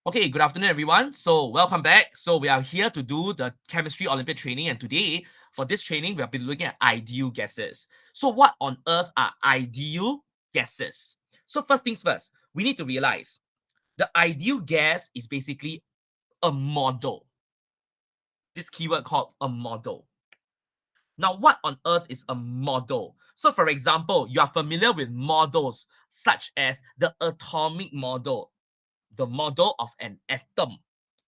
Okay, good afternoon, everyone. So, welcome back. So, we are here to do the chemistry Olympiad training, and today, for this training, we'll be looking at ideal gases. So, what on earth are ideal gases? So, first things first, we need to realize the ideal gas is basically a model. This keyword called a model. Now, what on earth is a model? So, for example, you are familiar with models such as the atomic model, the model of an atom,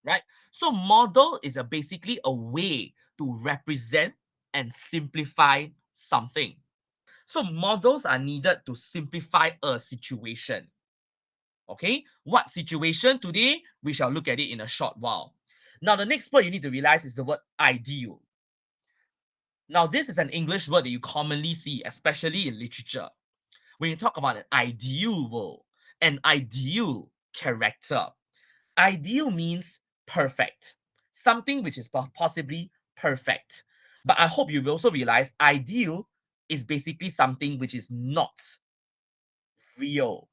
right? So model is basically a way to represent and simplify something. So models are needed to simplify a situation. Okay, what situation today? We shall look at it in a short while. Now, the next word you need to realize is the word ideal. Now, this is an English word that you commonly see, especially in literature. When you talk about an ideal world, an ideal character, ideal means perfect, something which is possibly perfect. But I hope you've also realized ideal is basically something which is not real.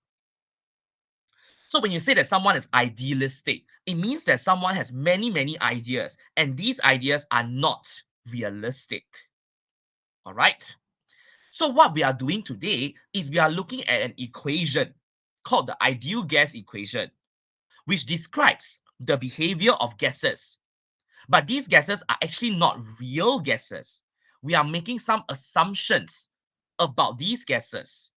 So when you say that someone is idealistic, it means that someone has many, many ideas, and these ideas are not realistic. All right. So what we are doing today is we are looking at an equation called the ideal gas equation, which describes the behavior of gases. But these gases are actually not real gases. We are making some assumptions about these gases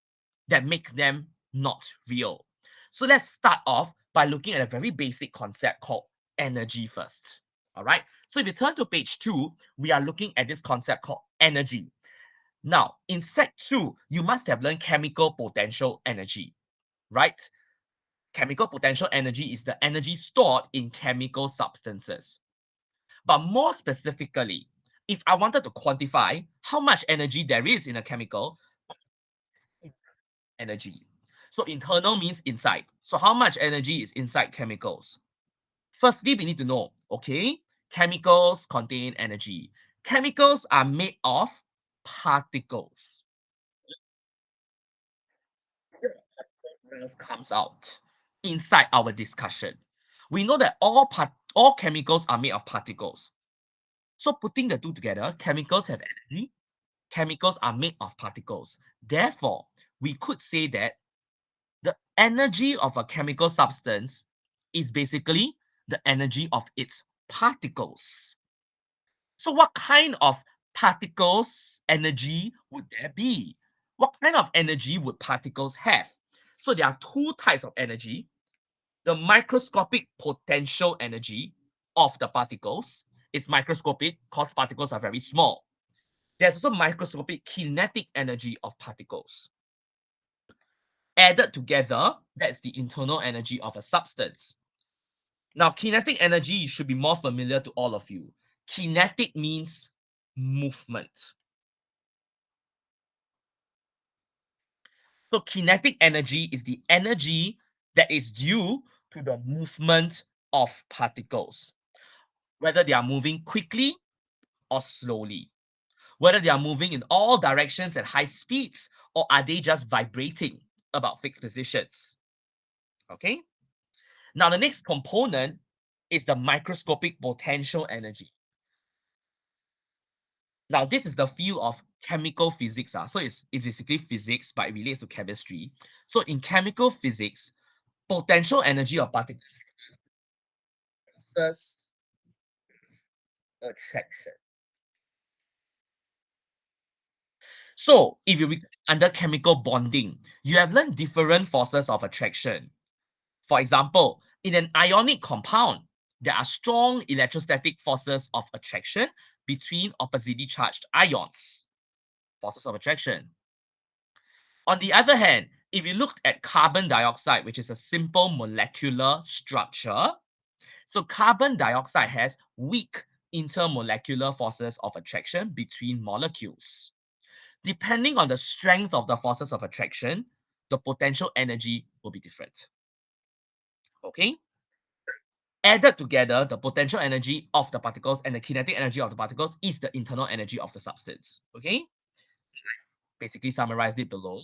that make them not real. So let's start off by looking at a very basic concept called energy first. All right. So if you turn to page 2, we are looking at this concept called energy. Now, in Sec 2, you must have learned chemical potential energy, right? Chemical potential energy is the energy stored in chemical substances. But more specifically, if I wanted to quantify how much energy there is in a chemical, energy. So internal means inside. So how much energy is inside chemicals? Firstly, we need to know, okay, chemicals contain energy. Chemicals are made of particles. What comes out inside our discussion? We know that all chemicals are made of particles. So putting the two together, chemicals have energy, chemicals are made of particles. Therefore, we could say that the energy of a chemical substance is basically the energy of its particles. So, what kind of particles energy would there be? What kind of energy would particles have? So, there are two types of energy: the microscopic potential energy of the particles. It's microscopic because particles are very small. There's also microscopic kinetic energy of particles. Added together, that's the internal energy of a substance. Now, kinetic energy should be more familiar to all of you. Kinetic means movement. So, kinetic energy is the energy that is due to the movement of particles, whether they are moving quickly or slowly, whether they are moving in all directions at high speeds, or are they just vibrating about fixed positions. Okay. Now, the next component is the microscopic potential energy. Now, this is the field of chemical physics. So it's basically physics, but it relates to chemistry. So in chemical physics, potential energy of particles versus attraction. So if you under chemical bonding, you have learned different forces of attraction. For example, in an ionic compound, there are strong electrostatic forces of attraction between oppositely charged ions, forces of attraction. On the other hand, if you looked at carbon dioxide, which is a simple molecular structure, so carbon dioxide has weak intermolecular forces of attraction between molecules. Depending on the strength of the forces of attraction, the potential energy will be different. Okay? Added together, the potential energy of the particles and the kinetic energy of the particles is the internal energy of the substance. Okay? Basically summarized it below.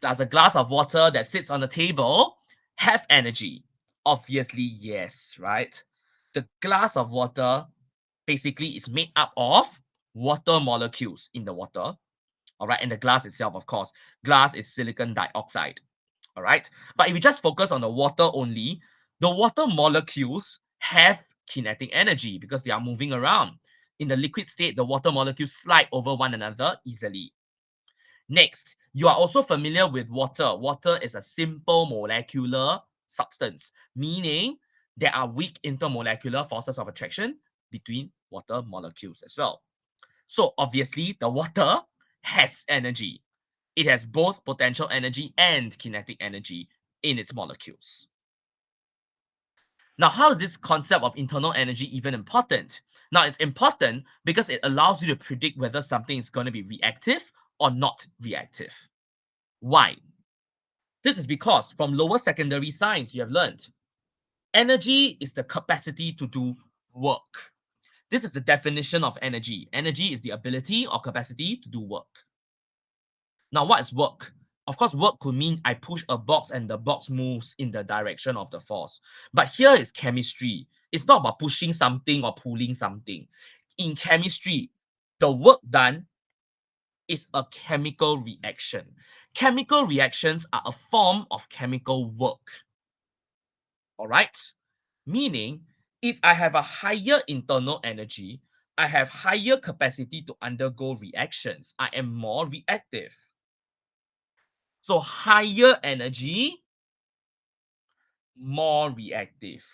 Does a glass of water that sits on the table have energy? Obviously, yes, right? The glass of water basically is made up of water molecules in the water, all right? And the glass itself, of course, glass is silicon dioxide, all right? But if we just focus on the water only, the water molecules have kinetic energy because they are moving around. In the liquid state, the water molecules slide over one another easily. Next, you are also familiar with water. Water is a simple molecular substance, meaning there are weak intermolecular forces of attraction between water molecules as well. So obviously, the water has energy. It has both potential energy and kinetic energy in its molecules. Now, how is this concept of internal energy even important? Now, it's important because it allows you to predict whether something is going to be reactive or not reactive. Why? This is because from lower secondary science, you have learned energy is the capacity to do work. This is the definition of energy. Energy is the ability or capacity to do work. Now, what is work? Of course, work could mean I push a box and the box moves in the direction of the force. But here is chemistry. It's not about pushing something or pulling something. In chemistry, the work done is a chemical reaction. Chemical reactions are a form of chemical work. All right? Meaning, if I have a higher internal energy, I have higher capacity to undergo reactions. I am more reactive. So higher energy, more reactive.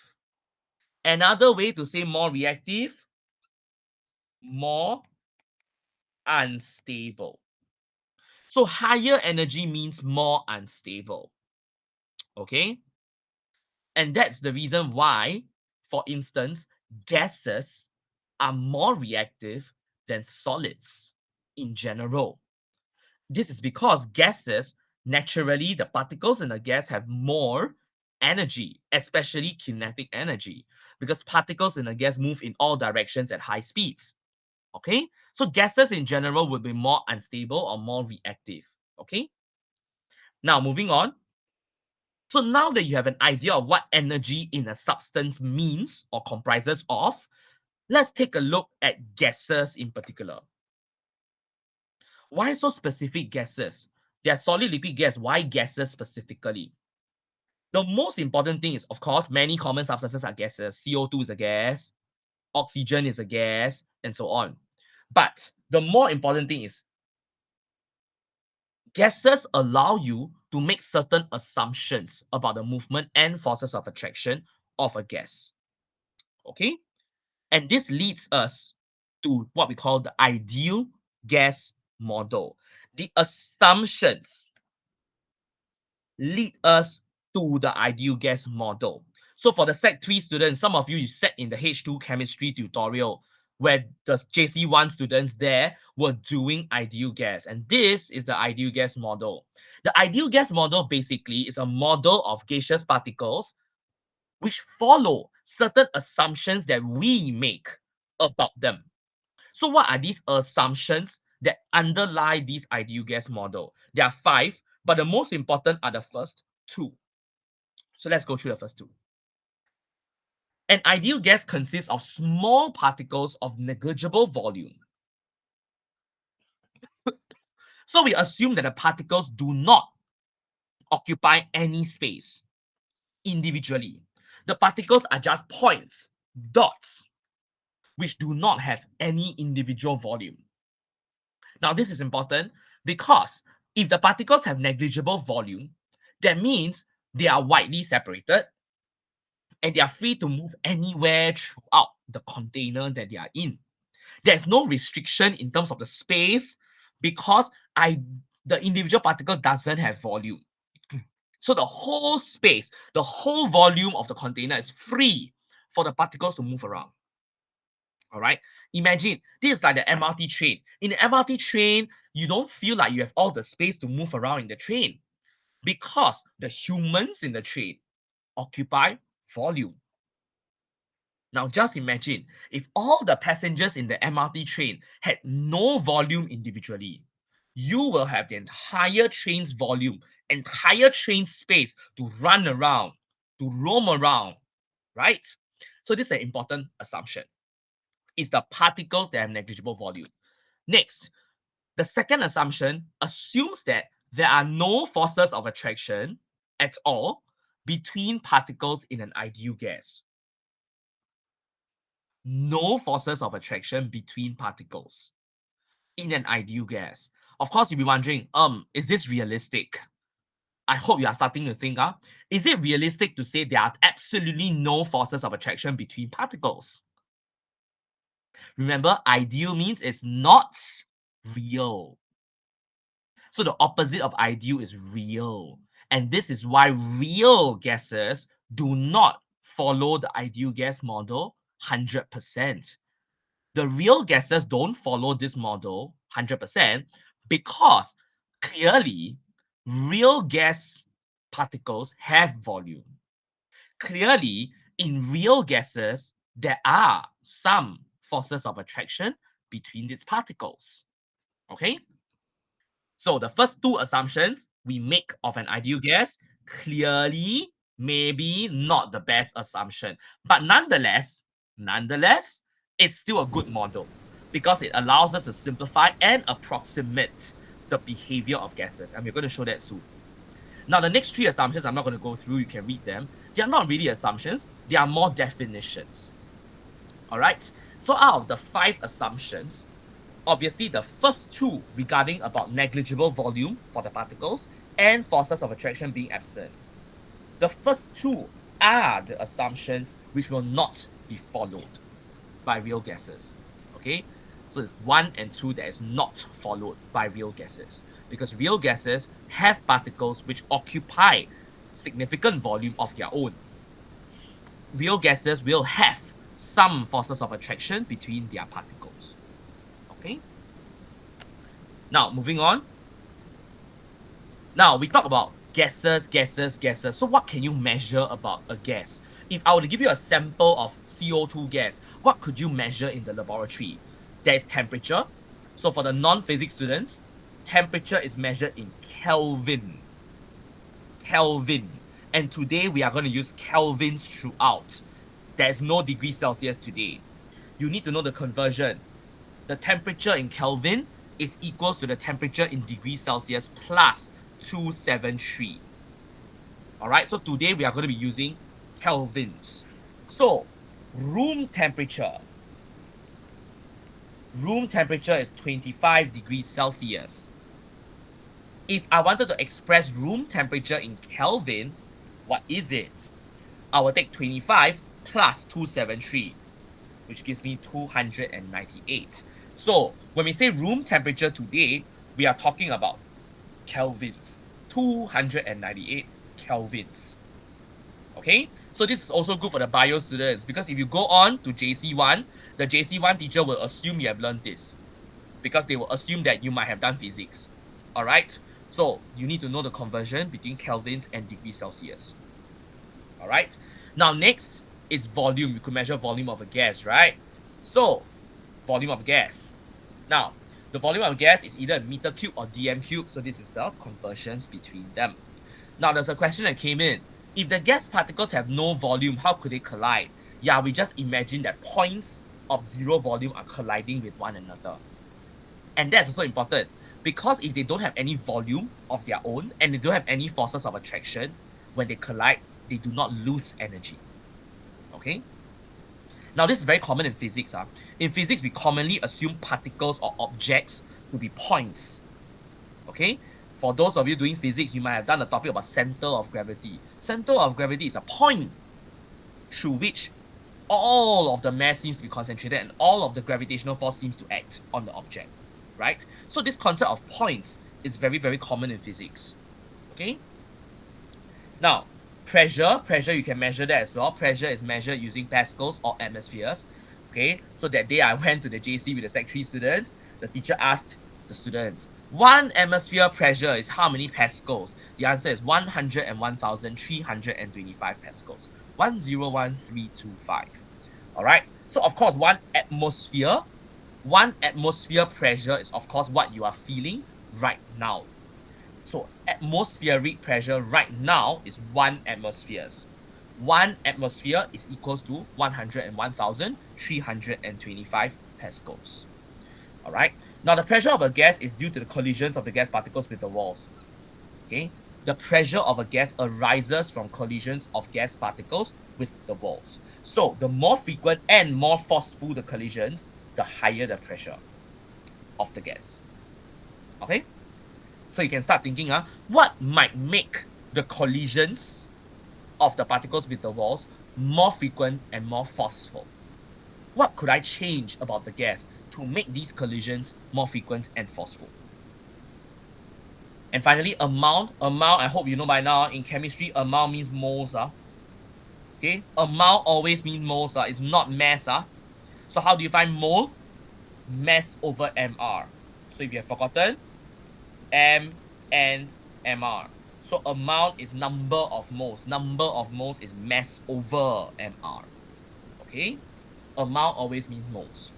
Another way to say more reactive, more unstable. So higher energy means more unstable. Okay? And that's the reason why, for instance, gases are more reactive than solids in general. This is because gases, naturally, the particles in a gas have more energy, especially kinetic energy, because particles in a gas move in all directions at high speeds. Okay? So gases in general would be more unstable or more reactive. Okay? Now, moving on. So now that you have an idea of what energy in a substance means or comprises of, let's take a look at gases in particular. Why so specific gases? They are solid, liquid, gas. Why gases specifically? The most important thing is, of course, many common substances are gases. CO2 is a gas, oxygen is a gas, and so on. But the more important thing is gases allow you to make certain assumptions about the movement and forces of attraction of a gas. Okay? And this leads us to what we call the ideal gas model. The assumptions lead us to the ideal gas model. So for the Sec 3 students, some of you sat in the H2 chemistry tutorial where the JC1 students there were doing ideal gas. And this is the ideal gas model. The ideal gas model basically is a model of gaseous particles which follow certain assumptions that we make about them. So what are these assumptions that underlie this ideal gas model? There are five, but the most important are the first two. So let's go through the first two. An ideal gas consists of small particles of negligible volume. So we assume that the particles do not occupy any space individually. The particles are just points, dots, which do not have any individual volume. Now, this is important because if the particles have negligible volume, that means they are widely separated and they are free to move anywhere throughout the container that they are in. There's no restriction in terms of the space because the individual particle doesn't have volume. So the whole space, the whole volume of the container is free for the particles to move around. All right. Imagine this is like the MRT train. In the MRT train, you don't feel like you have all the space to move around in the train because the humans in the train occupy volume. Now, just imagine if all the passengers in the MRT train had no volume individually, you will have the entire train's volume, entire train space to run around, to roam around, right? So this is an important assumption. It's the particles that have negligible volume. Next, the second assumption assumes that there are no forces of attraction at all between particles in an ideal gas. No forces of attraction between particles in an ideal gas. Of course, you'll be wondering, is this realistic? I hope you are starting to think, is it realistic to say there are absolutely no forces of attraction between particles? Remember, ideal means it's not real. So the opposite of ideal is real. And this is why real gases do not follow the ideal gas model 100%. The real gases don't follow this model 100% because clearly real gas particles have volume. Clearly, in real gases, there are some forces of attraction between these particles. Okay? So the first two assumptions we make of an ideal gas clearly maybe not the best assumption, but nonetheless, it's still a good model because it allows us to simplify and approximate the behavior of gases, and we're going to show that soon. Now, the next three assumptions I'm not going to go through, you can read them. They are not really assumptions, they are more definitions. All right, so out of the 5 assumptions, obviously, the first two regarding about negligible volume for the particles and forces of attraction being absent. The first two are the assumptions which will not be followed by real gases. Okay, so it's 1 and 2 that is not followed by real gases because real gases have particles which occupy significant volume of their own. Real gases will have some forces of attraction between their particles. Okay. Now, moving on. Now, we talk about gases. So what can you measure about a gas? If I were to give you a sample of CO2 gas, what could you measure in the laboratory? There is temperature. So for the non-physics students, temperature is measured in Kelvin. Kelvin. And today we are going to use kelvins throughout. There is no degrees Celsius today. You need to know the conversion. The temperature in Kelvin is equals to the temperature in degrees Celsius plus 273. All right, so today we are going to be using kelvins. So room temperature is 25 degrees Celsius. If I wanted to express room temperature in Kelvin, what is it? I will take 25 plus 273, which gives me 298. So when we say room temperature today, we are talking about kelvins, 298 kelvins. Okay, so this is also good for the bio students because if you go on to JC1, the JC1 teacher will assume you have learned this because they will assume that you might have done physics. All right, so you need to know the conversion between kelvins and degrees Celsius. All right, now next is volume. You could measure volume of a gas, right? So volume of gas. Now, the volume of gas is either meter cube or dm cube, so this is the conversions between them. Now, there's a question that came in. If the gas particles have no volume, how could they collide? Yeah, we just imagine that points of zero volume are colliding with one another. And that's also important because if they don't have any volume of their own and they don't have any forces of attraction, when they collide, they do not lose energy. Okay? Now, this is very common in physics. In physics, we commonly assume particles or objects to be points. Okay? For those of you doing physics, you might have done a topic about center of gravity. Center of gravity is a point through which all of the mass seems to be concentrated and all of the gravitational force seems to act on the object. Right? So this concept of points is very, very common in physics. Okay? Now, pressure, you can measure that as well. Pressure is measured using pascals or atmospheres. Okay, so that day I went to the JC with the Sec 3 students. The teacher asked the students, 1 atmosphere pressure is how many pascals? The answer is 101,325 pascals. 101325. All right, so of course, one atmosphere pressure is of course what you are feeling right now. So atmospheric pressure right now is 1 atmosphere. 1 atmosphere is equals to 101,325 pascals. All right. Now, the pressure of a gas is due to the collisions of the gas particles with the walls. Okay. The pressure of a gas arises from collisions of gas particles with the walls. So, the more frequent and more forceful the collisions, the higher the pressure of the gas. Okay. So, you can start thinking, what might make the collisions of the particles with the walls more frequent and more forceful? What could I change about the gas to make these collisions more frequent and forceful? And finally, amount. Amount, I hope you know by now, in chemistry, amount means moles. Okay, amount always means moles. It's not mass. So how do you find mole? Mass over mr. So if you have forgotten, m and mr. So amount is number of moles. Number of moles is mass over mr. Okay, amount always means moles.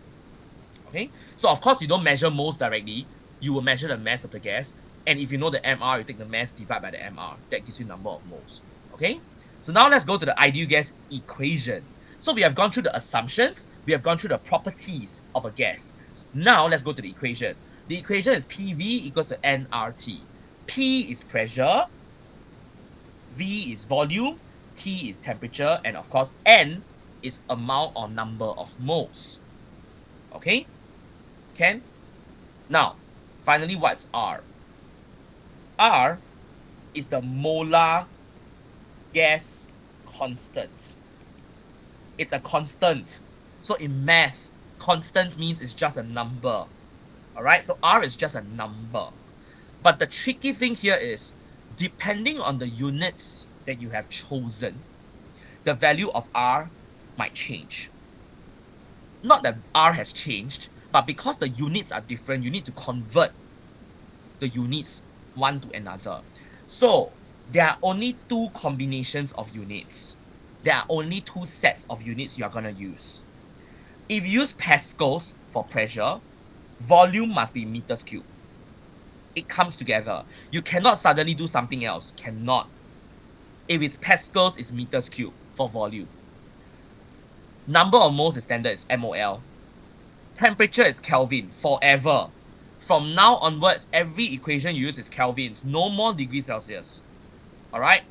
Okay, so of course you don't measure moles directly, you will measure the mass of the gas, and if you know the mr, you take the mass divided by the mr, that gives you number of moles. Okay, so now let's go to the ideal gas equation. So we have gone through the assumptions, we have gone through the properties of a gas. Now let's go to the equation. The equation is PV equals to nRT. P is pressure, V is volume, T is temperature, and of course N is amount or number of moles. Okay, can? Now, finally, what's R? R is the molar gas constant. It's a constant. So in math, constant means it's just a number. All right, so R is just a number. But the tricky thing here is, depending on the units that you have chosen, the value of R might change. Not that R has changed, but because the units are different, you need to convert the units one to another. So there are only two combinations of units. There are only two sets of units you are going to use. If you use pascals for pressure, volume must be meters cubed. It comes together. You cannot suddenly do something else. Cannot. If it's pascals, it's meters cubed for volume. Number of moles is standard, is MOL. Temperature is Kelvin forever. From now onwards, every equation you use is Kelvins, no more degrees Celsius. All right.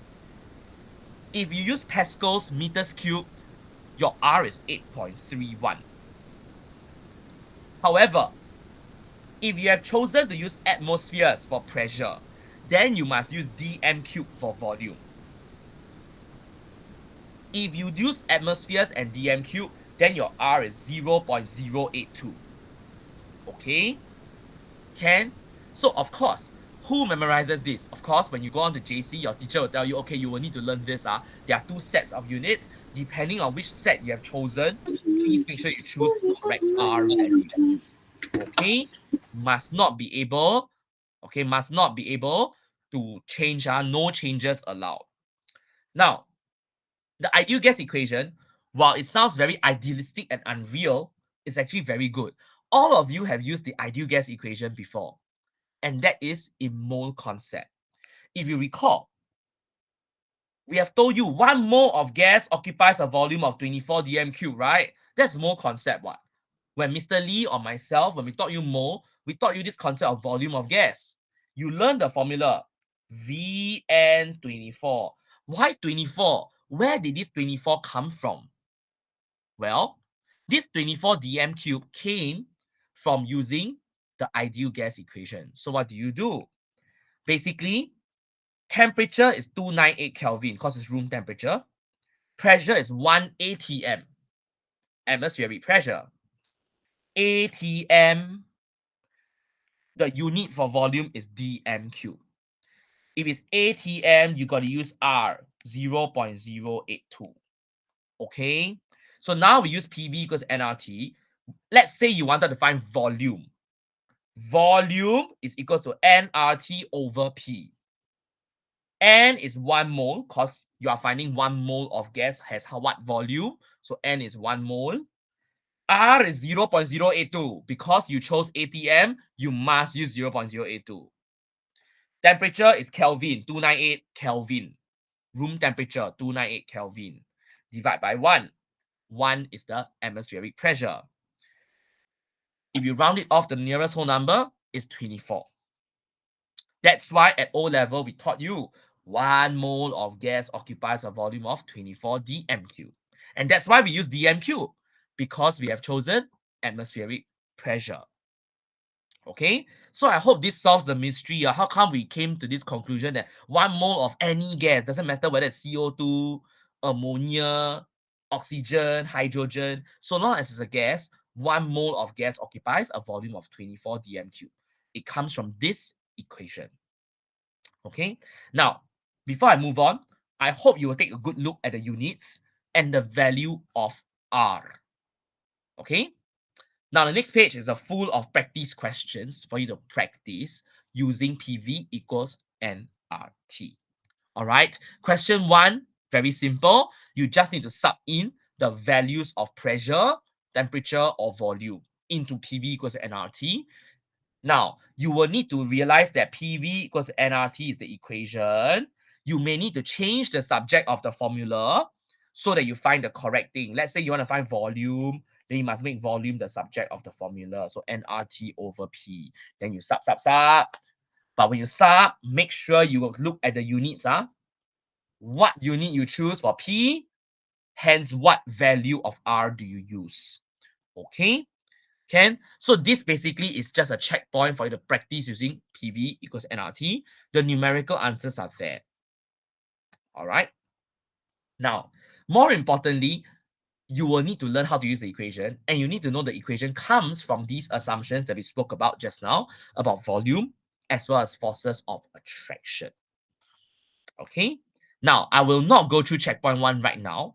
If you use pascals, meters cubed, your R is 8.31. However, if you have chosen to use atmospheres for pressure, then you must use dm cubed for volume. If you use atmospheres and dm cubed, then your R is 0.082. Okay? Can? So of course, who memorizes this? Of course, when you go on to JC, your teacher will tell you, okay, you will need to learn this. There are two sets of units. Depending on which set you have chosen, please make sure you choose the correct R value. Okay? Must not be able to change. No changes allowed. Now, the ideal gas equation, while it sounds very idealistic and unreal, is actually very good. All of you have used the ideal gas equation before, and that is a mole concept. If you recall, we have told you 1 mole of gas occupies a volume of 24 dm cubed, right? That's mole concept, what? When Mr. Lee or myself, when we taught you mole, we taught you this concept of volume of gas. You learned the formula, Vn24. Why 24? Where did this 24 come from? Well, this 24 dm cubed came from using the ideal gas equation. So what do? Basically, temperature is 298 Kelvin because it's room temperature. Pressure is 1 atm, atmospheric pressure. atm, the unit for volume is dm cubed. If it's atm, you got to use R, 0.082. Okay? So now we use PV equals nRT. Let's say you wanted to find volume. Volume is equals to nRT over P. N is 1 mole because you are finding 1 mole of gas has what volume? So N is 1 mole. R is 0.082. Because you chose ATM, you must use 0.082. Temperature is Kelvin, 298 Kelvin. room temperature, 298 Kelvin. Divide by 1. 1 is the atmospheric pressure. If you round it off, the nearest whole number is 24. That's why at O level, we taught you 1 mole of gas occupies a volume of 24 dmq. And that's why we use dmq, because we have chosen atmospheric pressure. Okay, so I hope this solves the mystery. How come we came to this conclusion that 1 mole of any gas, doesn't matter whether it's CO2, ammonia, oxygen, hydrogen, so long as it's a gas, 1 mole of gas occupies a volume of 24 dmq. It comes from this equation. Okay, now before I move on, I hope you will take a good look at the units and the value of R. Okay, now the next page is a full of practice questions for you to practice using PV equals nRT. All right, question 1, very simple. You just need to sub in the values of pressure, temperature, or volume into PV equals nRT. Now, you will need to realize that PV equals nRT is the equation. You may need to change the subject of the formula so that you find the correct thing. Let's say you want to find volume, then you must make volume the subject of the formula. So nRT over P. Then you sub. But when you sub, make sure you look at the units. What unit you choose for P, hence what value of R do you use. Okay? Can? So this basically is just a checkpoint for you to practice using PV equals nRT. The numerical answers are there. All right. Now, more importantly, you will need to learn how to use the equation, and you need to know the equation comes from these assumptions that we spoke about just now about volume as well as forces of attraction. Okay. Now, I will not go through checkpoint 1 right now.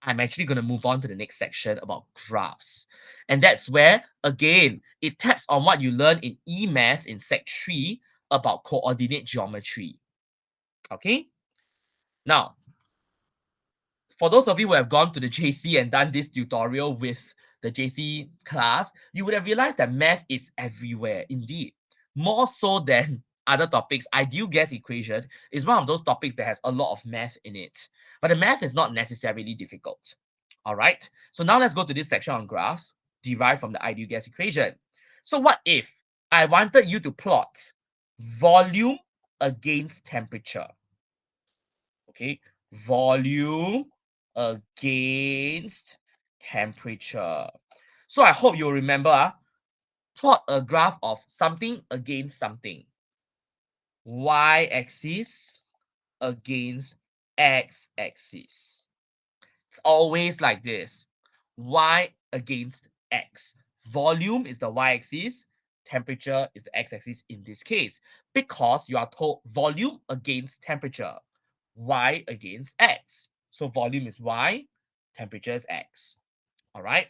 I'm actually going to move on to the next section about graphs. And that's where, again, it taps on what you learned in E-Math in Sec 3 about coordinate geometry. Okay? Now, for those of you who have gone to the JC and done this tutorial with the JC class, you would have realized that math is everywhere, indeed. More so than other topics, ideal gas equation is one of those topics that has a lot of math in it. But the math is not necessarily difficult. All right, so now let's go to this section on graphs derived from the ideal gas equation. So what if I wanted you to plot volume against temperature? Okay, volume against temperature. So I hope you'll remember, plot a graph of something against something. Y-axis against x-axis. It's always like this. Y against x. Volume is the y-axis. Temperature is the x-axis in this case. Because you are told volume against temperature. Y against x. So volume is y. Temperature is x. All right.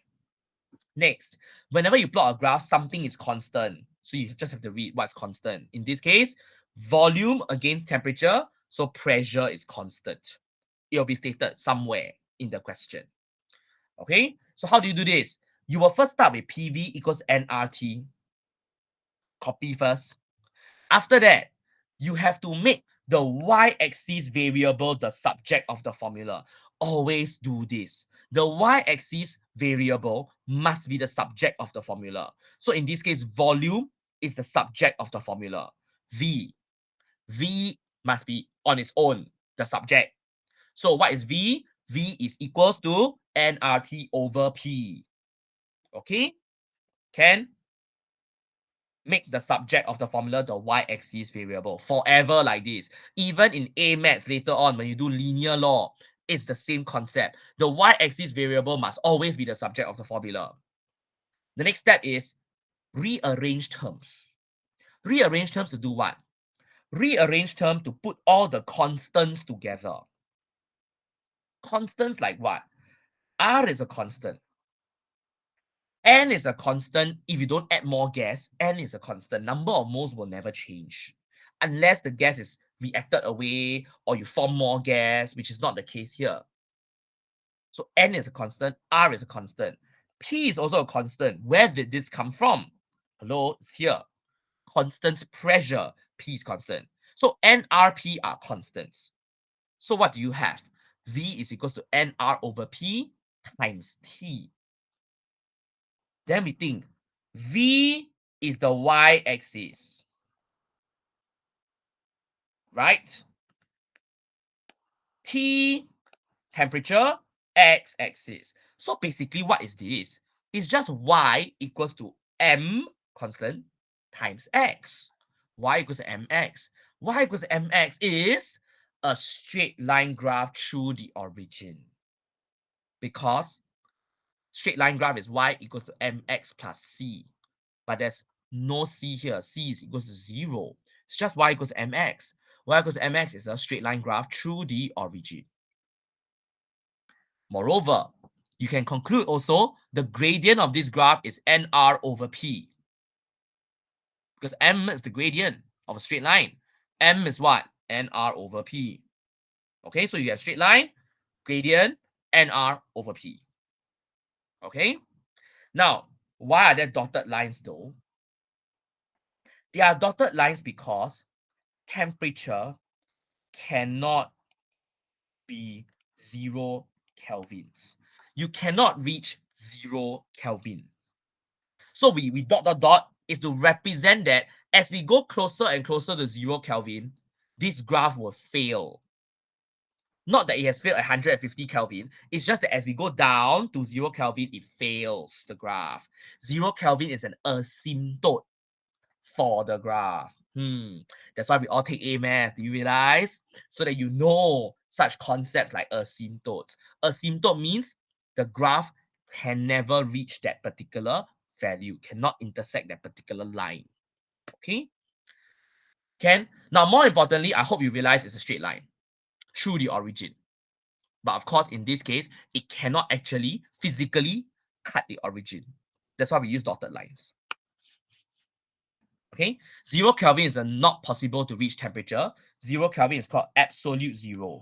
Next, whenever you plot a graph, something is constant. So you just have to read what's constant. In this case, volume against temperature. So pressure is constant. It will be stated somewhere in the question. Okay, so how do you do this? You will first start with PV equals nRT. Copy first. After that, you have to make the y-axis variable the subject of the formula. Always do this. The y-axis variable must be the subject of the formula. So in this case, volume is the subject of the formula. V. V must be on its own, the subject. So what is V? V is equals to nRT over P. Okay? Can make the subject of the formula the y-axis variable forever like this. Even in A maths later on, when you do linear law, it's the same concept. The y-axis variable must always be the subject of the formula. The next step is rearrange terms. Rearrange terms to do what? Rearrange term to put all the constants together. Constants like what? R is a constant. N is a constant. If you don't add more gas, N is a constant. Number of moles will never change unless the gas is reacted away or you form more gas, which is not the case here. So N is a constant, R is a constant. P is also a constant. Where did this come from? Hello, it's here. Constant pressure, P is constant. So N, R, P are constants. So what do you have? V is equals to NR over P times T. Then we think V is the y-axis, right? T, temperature, x-axis. So basically what is this? It's just y equals to m constant times x. Y equals to mx. Y equals to mx is a straight line graph through the origin. Because straight line graph is y equals to mx plus c. But there's no c here. C is equals to 0. It's just y equals to mx. Y equals to mx is a straight line graph through the origin. Moreover, you can conclude also the gradient of this graph is nr over p. Because m is the gradient of a straight line. M is what? nr over p. Okay, so you have straight line, gradient, nr over p. Okay? Now, why are there dotted lines though? They are dotted lines because temperature cannot be 0 kelvins. You cannot reach 0 Kelvin. So we dot is to represent that as we go closer and closer to 0 Kelvin, this graph will fail. Not that it has failed at 150 Kelvin, it's just that as we go down to 0 Kelvin, it fails the graph. 0 Kelvin is an asymptote for the graph. That's why we all take A math. Do you realize? So that you know such concepts like asymptotes. Asymptote means the graph can never reach that particular value, cannot intersect that particular line. Okay? Now, more importantly, I hope you realize it's a straight line through the origin. But of course, in this case, it cannot actually physically cut the origin. That's why we use dotted lines. Okay, 0 Kelvin is not possible to reach temperature. 0 Kelvin is called absolute zero.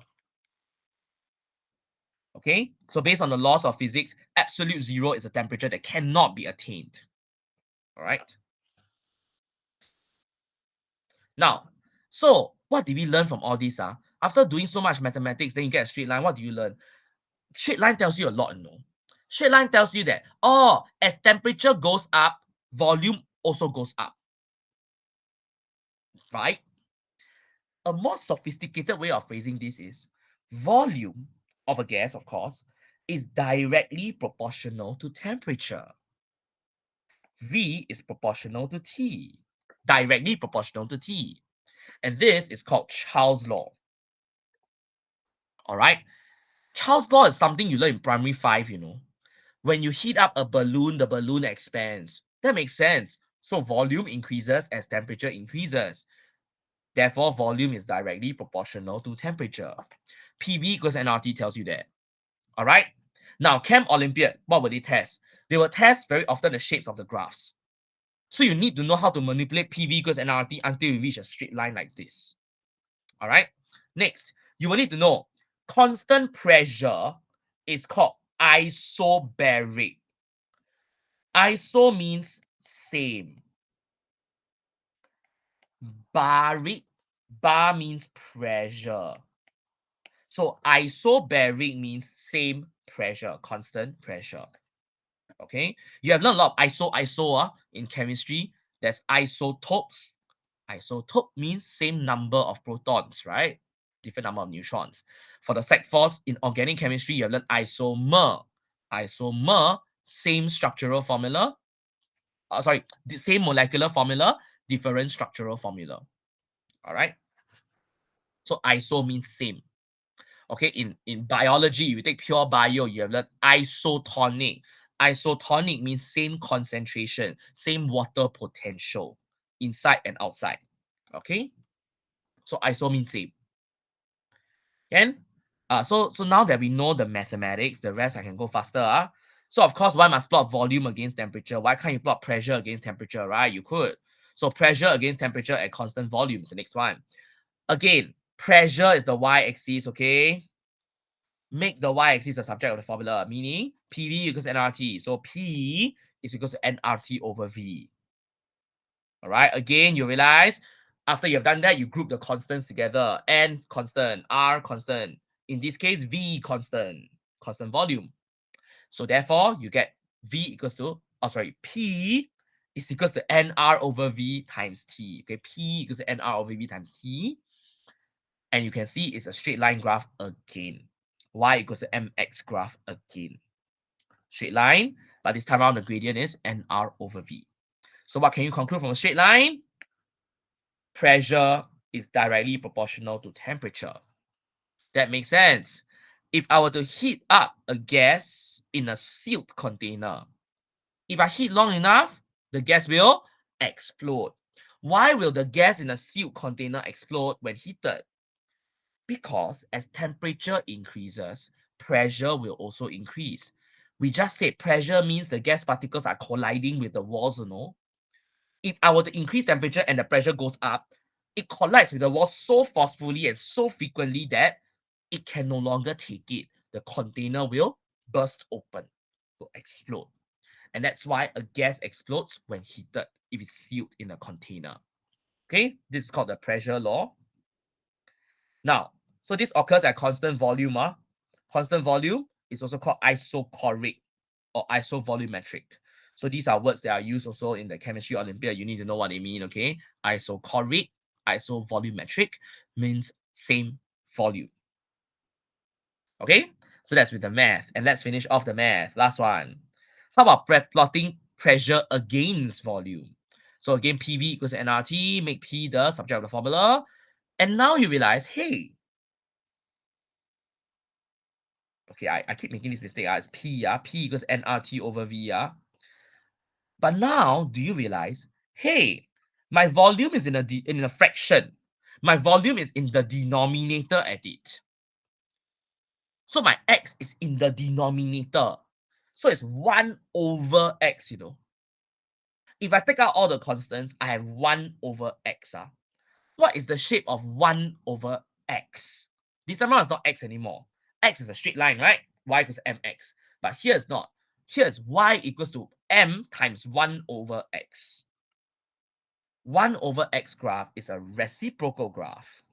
Okay, so based on the laws of physics, absolute zero is a temperature that cannot be attained. All right. Now, so what did we learn from all this? After doing so much mathematics, then you get a straight line. What do you learn? Straight line tells you a lot, Straight line tells you that, oh, as temperature goes up, volume also goes up. Right? A more sophisticated way of phrasing this is volume of a gas, of course, is directly proportional to temperature. V is proportional to T, directly proportional to T. And this is called Charles' law. All right. Charles' law is something you learn in primary 5, When you heat up a balloon, the balloon expands. That makes sense. So volume increases as temperature increases. Therefore, volume is directly proportional to temperature. PV equals nRT tells you that. All right. Now, Chem Olympiad, what will they test? They will test very often the shapes of the graphs. So you need to know how to manipulate PV equals nRT until you reach a straight line like this. All right. Next, you will need to know constant pressure is called isobaric. Iso means same. Baric, bar means pressure. So isobaric means same pressure, constant pressure. Okay, you have learned a lot of iso in chemistry. There's isotopes. Isotope means same number of protons, right? Different number of neutrons. For the sec force in organic chemistry, you have learned isomer. Isomer, same structural formula. The same molecular formula, different structural formula. All right. So iso means same. Okay, in biology, you take pure bio, you have learned isotonic. Isotonic means same concentration, same water potential inside and outside. Okay, so iso means same. And so now that we know the mathematics, the rest I can go faster. So of course, why must plot volume against temperature? Why can't you plot pressure against temperature, right? You could. So pressure against temperature at constant volume is the next one. Again, pressure is the y-axis, okay? Make the y-axis the subject of the formula, meaning PV equals nRT. So P is equals to nRT over V. All right, again, you realize After you've done that, you group the constants together. N constant, R constant. In this case, V constant volume. So therefore, you get V equals to, P is equals to NR over V times T. Okay, P equals to NR over V times T. And you can see it's a straight line graph again. Y equals to MX graph again. Straight line, but this time around the gradient is NR over V. So what can you conclude from a straight line? Pressure is directly proportional to temperature. That makes sense. If I were to heat up a gas in a sealed container, if I heat long enough, the gas will explode. Why will the gas in a sealed container explode when heated? Because as temperature increases, pressure will also increase. We just said pressure means the gas particles are colliding with the walls, If I were to increase temperature and the pressure goes up, it collides with the wall so forcefully and so frequently that it can no longer take it. The container will burst open, will explode. And that's why a gas explodes when heated if it's sealed in a container. Okay, this is called the pressure law. Now, so this occurs at constant volume. Constant volume is also called isochoric or isovolumetric. So these are words that are used also in the chemistry Olympiad. You need to know what they mean, okay? Isochoric, isovolumetric means same volume. Okay, so that's with the math. And let's finish off the math. Last one. How about plotting pressure against volume? So again, PV equals nRT, make P the subject of the formula. And now you realize, hey, okay, I keep making this mistake. It's P, P equals nRT over V. But now, do you realize, hey, my volume is in a fraction. My volume is in the denominator at it. So my x is in the denominator. So it's 1 over x, If I take out all the constants, I have 1 over x. What is the shape of 1 over x? This time around it's not x anymore. X is a straight line, right? Y equals mx. But here it's not. Here is y equals to m times 1 over x. 1 over x graph is a reciprocal graph,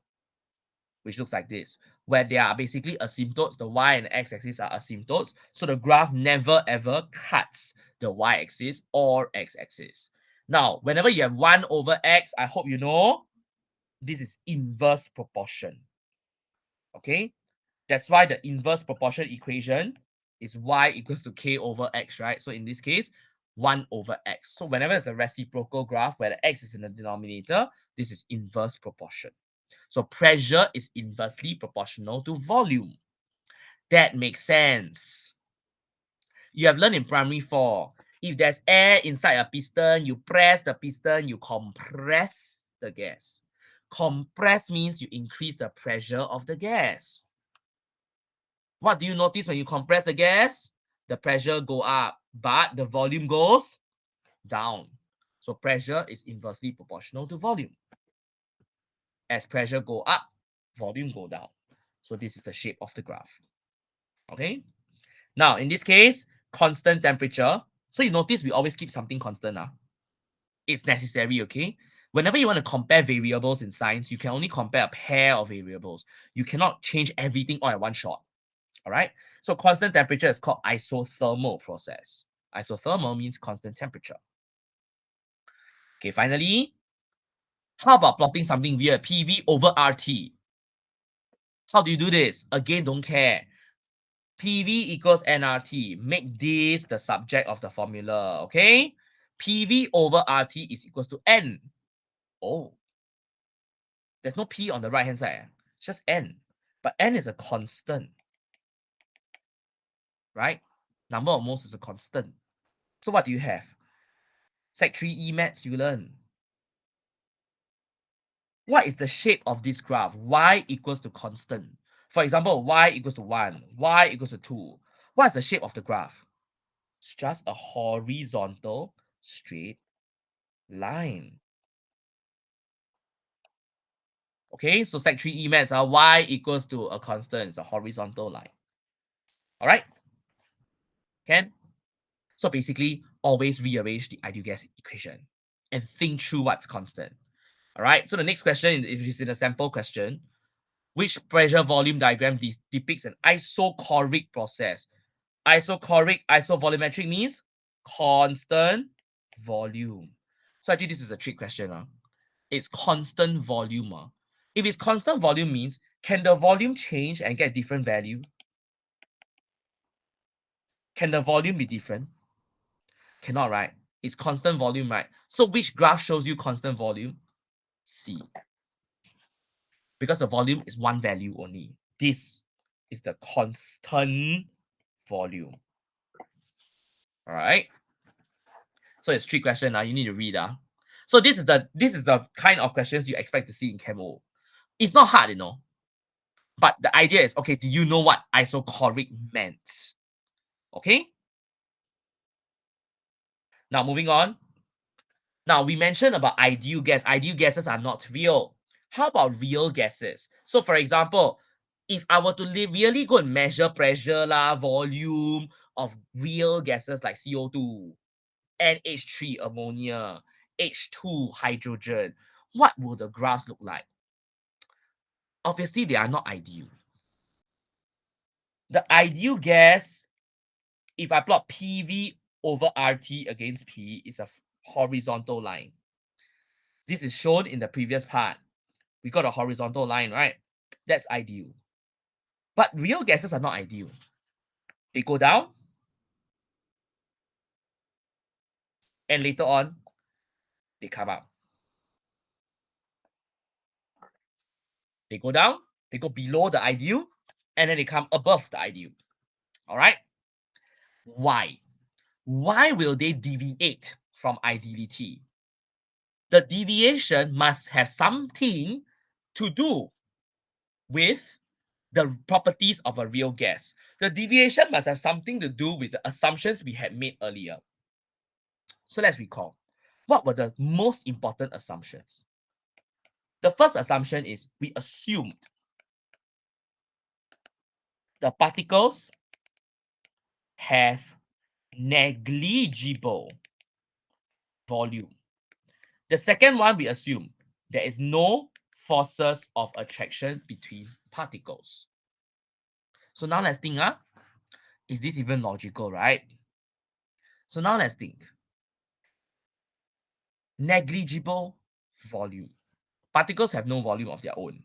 which looks like this, where they are basically asymptotes. The y and x-axis are asymptotes. So the graph never ever cuts the y-axis or x-axis. Now, whenever you have 1 over x, I hope you know this is inverse proportion. Okay? That's why the inverse proportion equation is y equals to k over x, right? So in this case, 1 over x. So whenever it's a reciprocal graph where the x is in the denominator, this is inverse proportion. So pressure is inversely proportional to volume. That makes sense. You have learned in primary 4, if there's air inside a piston, you press the piston, you compress the gas. Compress means you increase the pressure of the gas. What do you notice when you compress the gas? The pressure go up, but the volume goes down. So pressure is inversely proportional to volume. As pressure go up, volume go down. So this is the shape of the graph. Okay. Now, in this case, constant temperature. So you notice we always keep something constant. It's necessary, okay? Whenever you want to compare variables in science, you can only compare a pair of variables. You cannot change everything all at one shot. All right. So constant temperature is called isothermal process. Isothermal means constant temperature. Okay, finally, how about plotting something weird? PV over RT. How do you do this? Again, don't care. PV equals nRT. Make this the subject of the formula, okay? PV over RT is equals to N. Oh, there's no P on the right-hand side. It's just N. But N is a constant, right? Number of moles is a constant. So what do you have? Sec 3 E maths you learn. What is the shape of this graph? Y equals to constant. For example, y equals to 1, y equals to 2. What is the shape of the graph? It's just a horizontal straight line. Okay, so sec 3 E maths are y equals to a constant. It's a horizontal line. All right, can? So basically, always rearrange the ideal gas equation and think through what's constant. All right. So the next question is in a sample question. Which pressure volume diagram depicts an isochoric process? Isovolumetric means constant volume. So actually, this is a trick question. It's constant volume. If it's constant volume means, can the volume change and get different value? Can the volume be different? Cannot, right? It's constant volume, right? So which graph shows you constant volume? C. Because the volume is one value only. This is the constant volume. All right. So it's three questions. You need to read. So this is the kind of questions you expect to see in Chem O. It's not hard, But the idea is, okay, do you know what isochoric meant? Okay. Now moving on. Now we mentioned about ideal gas. Ideal gases are not real. How about real gases? So for example, if I were to really go and measure pressure, volume of real gases like CO2, NH3 ammonia, H2 hydrogen, what will the graphs look like? Obviously, they are not ideal. The ideal gas, if I plot PV over RT against P, is a horizontal line. This is shown in the previous part. We got a horizontal line, right? That's ideal. But real gases are not ideal. They go down, and later on, they come up. They go down, they go below the ideal, and then they come above the ideal. All right? Why? Why will they deviate from ideality? The deviation must have something to do with the properties of a real gas. The deviation must have something to do with the assumptions we had made earlier. So let's recall. What were the most important assumptions? The first assumption is we assumed the particles have negligible volume. The second one, we assume there is no forces of attraction between particles. So now let's think, is this even logical, right? So now let's think. Negligible volume. Particles have no volume of their own.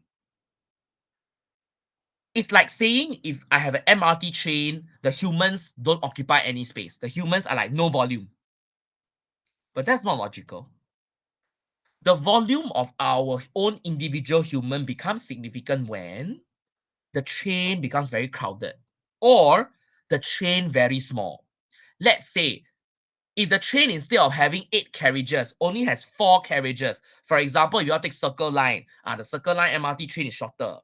It's like saying if I have an MRT train, the humans don't occupy any space. The humans are like no volume. But that's not logical. The volume of our own individual human becomes significant when the train becomes very crowded or the train very small. Let's say if the train, instead of having 8 carriages, only has 4 carriages. For example, if you want to take Circle Line, the Circle Line MRT train is shorter,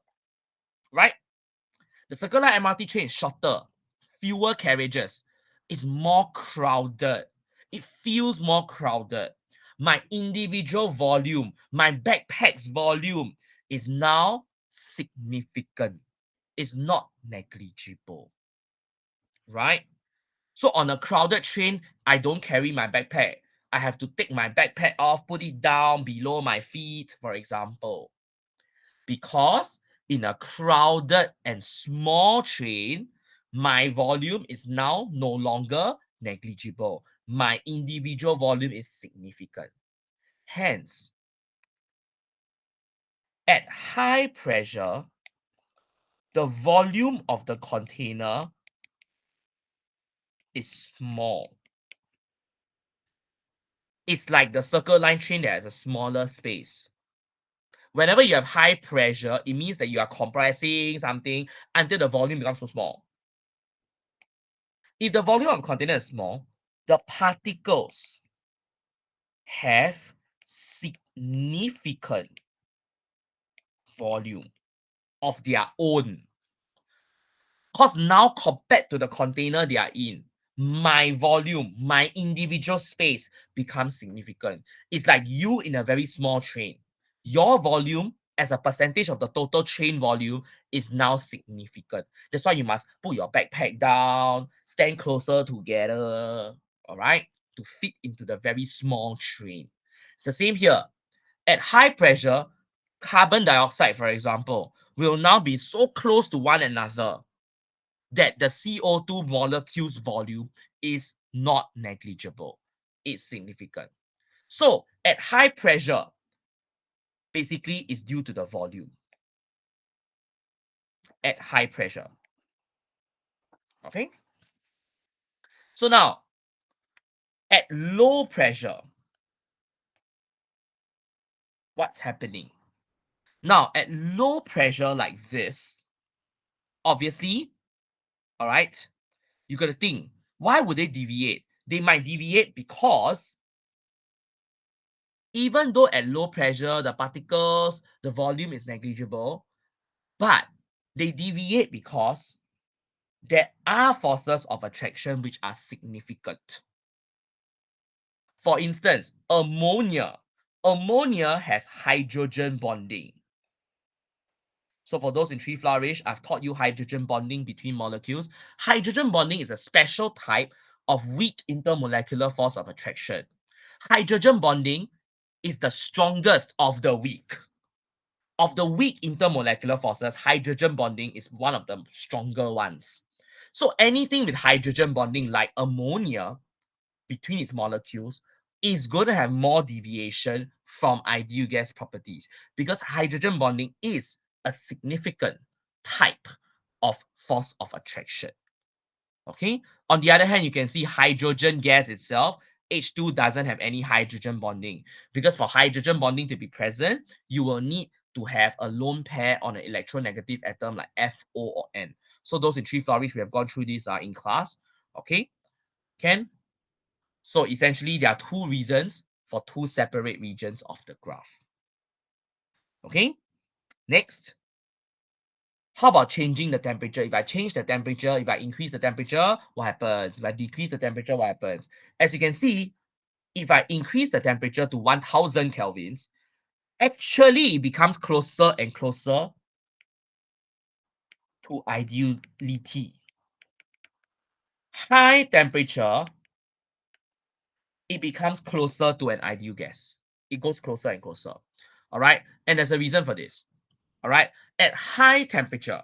right? The Circle Line MRT train is shorter, fewer carriages, is more crowded. It feels more crowded. My individual volume, my backpack's volume is now significant. It's not negligible, right? So on a crowded train, I don't carry my backpack. I have to take my backpack off, put it down below my feet, for example. Because in a crowded and small train, my volume is now no longer negligible. My individual volume is significant. Hence, at high pressure, the volume of the container is small. It's like the Circle Line train that has a smaller space. Whenever you have high pressure, it means that you are compressing something until the volume becomes so small. If the volume of container is small, the particles have significant volume of their own. Because now compared to the container they are in, my volume, my individual space becomes significant. It's like you in a very small train. Your volume as a percentage of the total train volume is now significant. That's why you must put your backpack down, stand closer together, all right, to fit into the very small train. It's the same here. At high pressure, carbon dioxide, for example, will now be so close to one another that the CO2 molecules volume is not negligible. It's significant. So at high pressure, basically is due to the volume at high pressure. Okay. So now at low pressure, what's happening? Now at low pressure like this, obviously, all right, you got to think, why would they deviate? They might deviate because even though at low pressure, the particles, the volume is negligible, but they deviate because there are forces of attraction which are significant. For instance, ammonia. Ammonia has hydrogen bonding. So for those in Tree Flourish, I've taught you hydrogen bonding between molecules. Hydrogen bonding is a special type of weak intermolecular force of attraction. Hydrogen bonding is the strongest of the weak. Of the weak intermolecular forces, hydrogen bonding is one of the stronger ones. So anything with hydrogen bonding like ammonia between its molecules is going to have more deviation from ideal gas properties because hydrogen bonding is a significant type of force of attraction. Okay. On the other hand, you can see hydrogen gas itself, H2 doesn't have any hydrogen bonding because for hydrogen bonding to be present, you will need to have a lone pair on an electronegative atom like FO or N. So those in Tree Flourish, we have gone through this in class. Okay. Can so essentially, there are two reasons for two separate regions of the graph. Okay, next. How about changing the temperature? If I change the temperature, if I increase the temperature, what happens? If I decrease the temperature, what happens? As you can see, if I increase the temperature to 1000 kelvins, actually it becomes closer and closer to ideality. High temperature, it becomes closer to an ideal gas. It goes closer and closer. All right. And there's a reason for this. All right. At high temperature,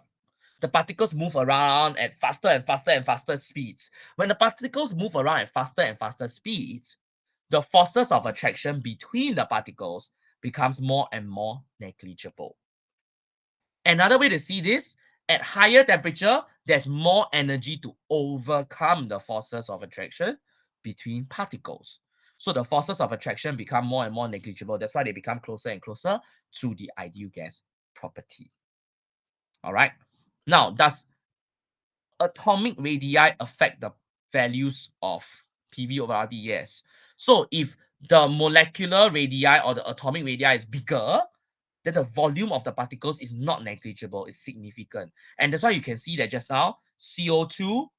the particles move around at faster and faster and faster speeds. When the particles move around at faster and faster speeds, the forces of attraction between the particles becomes more and more negligible. Another way to see this, at higher temperature, there's more energy to overcome the forces of attraction between particles. So the forces of attraction become more and more negligible. That's why they become closer and closer to the ideal gas property. All right. Now, does atomic radii affect the values of PV over RT? Yes. So if the molecular radii or the atomic radii is bigger, then the volume of the particles is not negligible, it's significant. And that's why you can see that just now, CO2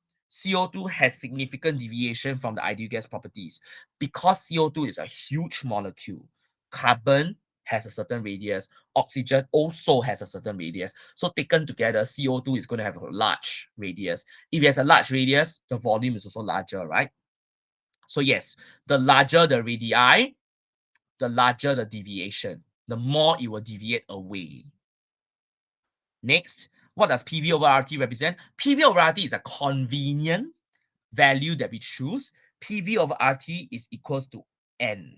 has significant deviation from the ideal gas properties. Because CO2 is a huge molecule, carbon has a certain radius, oxygen also has a certain radius. So taken together, CO2 is going to have a large radius. If it has a large radius, the volume is also larger, right? So yes, the larger the radii, the larger the deviation, the more it will deviate away. Next, what does PV over RT represent? PV over RT is a convenient value that we choose. PV over RT is equals to N.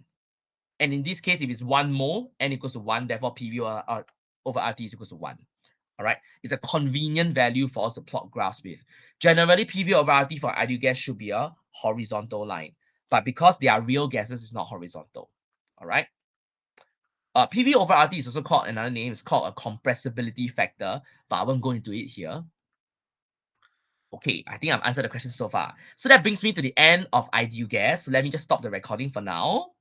And in this case, if it's 1 mole, N equals to 1, therefore PV over RT is equals to 1. All right, it's a convenient value for us to plot graphs with. Generally, PV over RT for ideal gas should be a horizontal line. But because they are real gases, it's not horizontal. All right. PV over RT is also called another name. It's called a compressibility factor, but I won't go into it here. Okay, I think I've answered the question so far. So that brings me to the end of ideal gas. So let me just stop the recording for now.